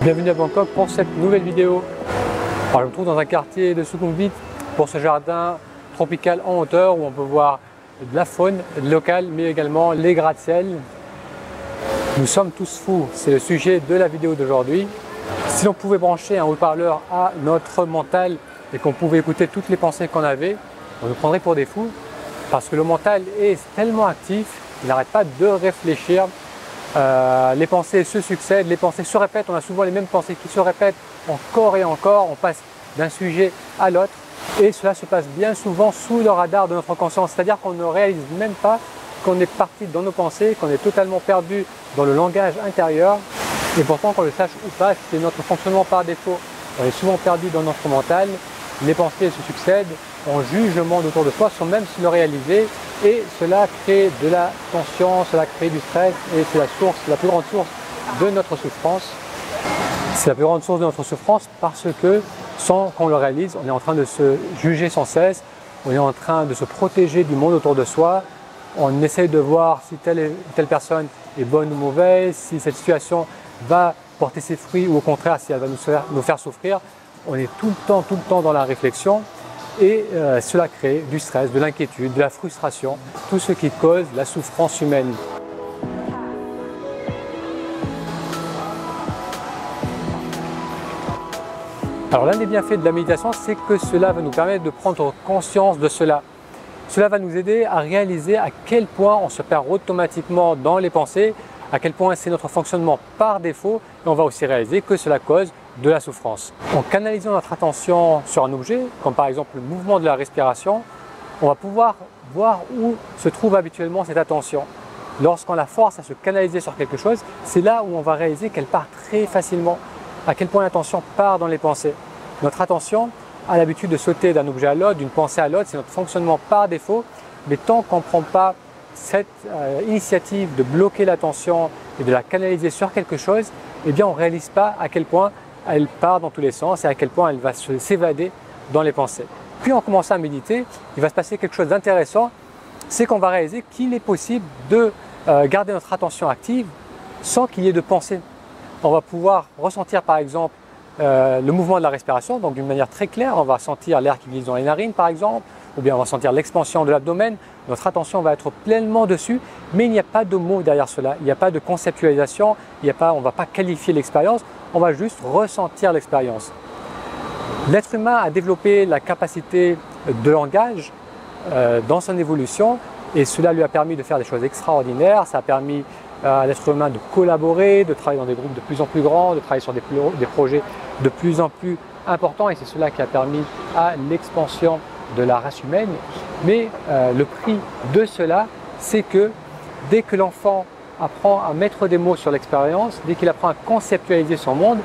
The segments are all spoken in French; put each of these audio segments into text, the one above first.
Bienvenue à Bangkok pour cette nouvelle vidéo. Alors, je me trouve dans un quartier de Sukhumvit pour ce jardin tropical en hauteur où on peut voir de la faune locale mais également les gratte-ciel. Nous sommes tous fous, c'est le sujet de la vidéo d'aujourd'hui. Si l'on pouvait brancher un haut-parleur à notre mental et qu'on pouvait écouter toutes les pensées qu'on avait, on nous prendrait pour des fous parce que le mental est tellement actif, il n'arrête pas de réfléchir. Les pensées se succèdent, les pensées se répètent, on a souvent les mêmes pensées qui se répètent encore et encore, on passe d'un sujet à l'autre et cela se passe bien souvent sous le radar de notre conscience, c'est-à-dire qu'on ne réalise même pas qu'on est parti dans nos pensées, qu'on est totalement perdu dans le langage intérieur et pourtant qu'on le sache ou pas, c'est notre fonctionnement par défaut. On est souvent perdu dans notre mental, les pensées se succèdent, on juge le monde autour de soi sans même se le réaliser et cela crée de la tension, cela crée du stress et c'est la plus grande source de notre souffrance. C'est la plus grande source de notre souffrance parce que sans qu'on le réalise, on est en train de se juger sans cesse, on est en train de se protéger du monde autour de soi, on essaye de voir si telle personne est bonne ou mauvaise, si cette situation va porter ses fruits ou au contraire si elle va nous faire souffrir. On est tout le temps dans la réflexion et cela crée du stress, de l'inquiétude, de la frustration, tout ce qui cause la souffrance humaine. Alors l'un des bienfaits de la méditation, c'est que cela va nous permettre de prendre conscience de cela. Cela va nous aider à réaliser à quel point on se perd automatiquement dans les pensées, à quel point c'est notre fonctionnement par défaut et on va aussi réaliser que cela cause de la souffrance. En canalisant notre attention sur un objet, comme par exemple le mouvement de la respiration, on va pouvoir voir où se trouve habituellement cette attention. Lorsqu'on la force à se canaliser sur quelque chose, c'est là où on va réaliser qu'elle part très facilement, à quel point l'attention part dans les pensées. Notre attention a l'habitude de sauter d'un objet à l'autre, d'une pensée à l'autre, c'est notre fonctionnement par défaut, mais tant qu'on ne prend pas cette initiative de bloquer l'attention et de la canaliser sur quelque chose, eh bien on ne réalise pas à quel point elle part dans tous les sens et à quel point elle va s'évader dans les pensées. Puis en commençant à méditer, il va se passer quelque chose d'intéressant, c'est qu'on va réaliser qu'il est possible de garder notre attention active sans qu'il y ait de pensée. On va pouvoir ressentir par exemple le mouvement de la respiration, donc d'une manière très claire, on va sentir l'air qui glisse dans les narines par exemple, ou bien on va sentir l'expansion de l'abdomen, notre attention va être pleinement dessus, mais il n'y a pas de mots derrière cela, il n'y a pas de conceptualisation, on ne va pas qualifier l'expérience, on va juste ressentir l'expérience. L'être humain a développé la capacité de langage dans son évolution et cela lui a permis de faire des choses extraordinaires, ça a permis à l'être humain de collaborer, de travailler dans des groupes de plus en plus grands, de travailler sur des projets de plus en plus importants et c'est cela qui a permis à l'expansion de la race humaine. Mais le prix de cela, c'est que dès que l'enfant apprend à mettre des mots sur l'expérience, dès qu'il apprend à conceptualiser son monde,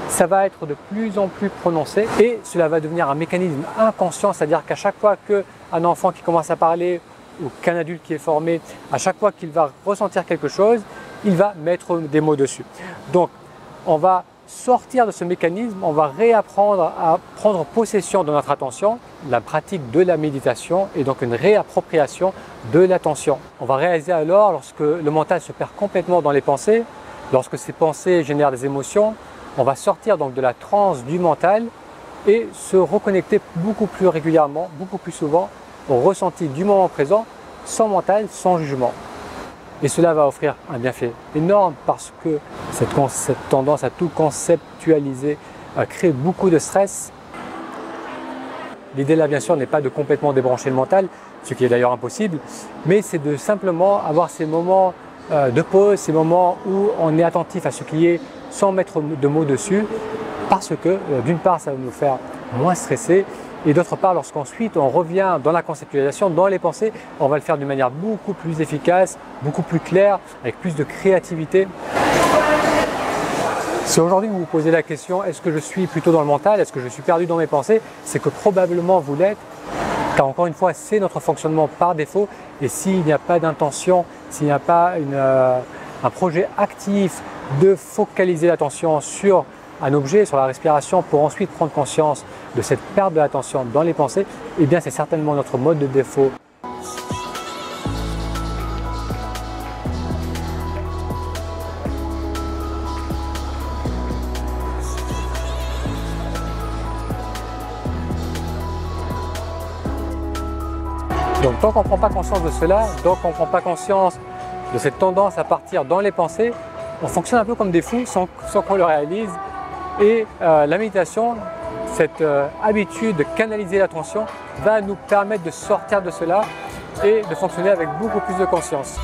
ça va être de plus en plus prononcé et cela va devenir un mécanisme inconscient, c'est-à-dire qu'à chaque fois qu'un enfant qui commence à parler ou qu'un adulte qui est formé, à chaque fois qu'il va ressentir quelque chose, il va mettre des mots dessus. Donc on va sortir de ce mécanisme, on va réapprendre à prendre possession de notre attention. La pratique de la méditation est donc une réappropriation de l'attention. On va réaliser alors, lorsque le mental se perd complètement dans les pensées, lorsque ces pensées génèrent des émotions, on va sortir donc de la transe du mental et se reconnecter beaucoup plus régulièrement, beaucoup plus souvent au ressenti du moment présent, sans mental, sans jugement. Et cela va offrir un bienfait énorme parce que cette tendance à tout conceptualiser crée beaucoup de stress. L'idée là bien sûr n'est pas de complètement débrancher le mental, ce qui est d'ailleurs impossible, mais c'est de simplement avoir ces moments de pause, ces moments où on est attentif à ce qui est sans mettre de mots dessus, parce que d'une part ça va nous faire moins stresser et d'autre part lorsqu'ensuite on revient dans la conceptualisation, dans les pensées, on va le faire d'une manière beaucoup plus efficace, beaucoup plus claire, avec plus de créativité. Si aujourd'hui vous vous posez la question, est-ce que je suis plutôt dans le mental, est-ce que je suis perdu dans mes pensées, c'est que probablement vous l'êtes, car encore une fois c'est notre fonctionnement par défaut et s'il n'y a pas d'intention, s'il n'y a pas un projet actif de focaliser l'attention sur un objet, sur la respiration, pour ensuite prendre conscience de cette perte de l'attention dans les pensées, eh bien c'est certainement notre mode de défaut. Donc tant qu'on ne prend pas conscience de cela, tant qu'on ne prend pas conscience de cette tendance à partir dans les pensées, on fonctionne un peu comme des fous sans qu'on le réalise. Et la méditation, cette habitude de canaliser l'attention, va nous permettre de sortir de cela et de fonctionner avec beaucoup plus de conscience.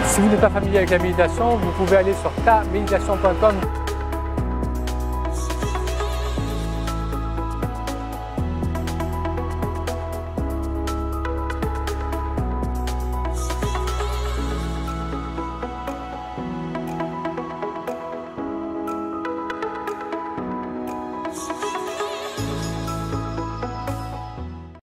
Si vous n'êtes pas familier avec la méditation, vous pouvez aller sur taméditation.com.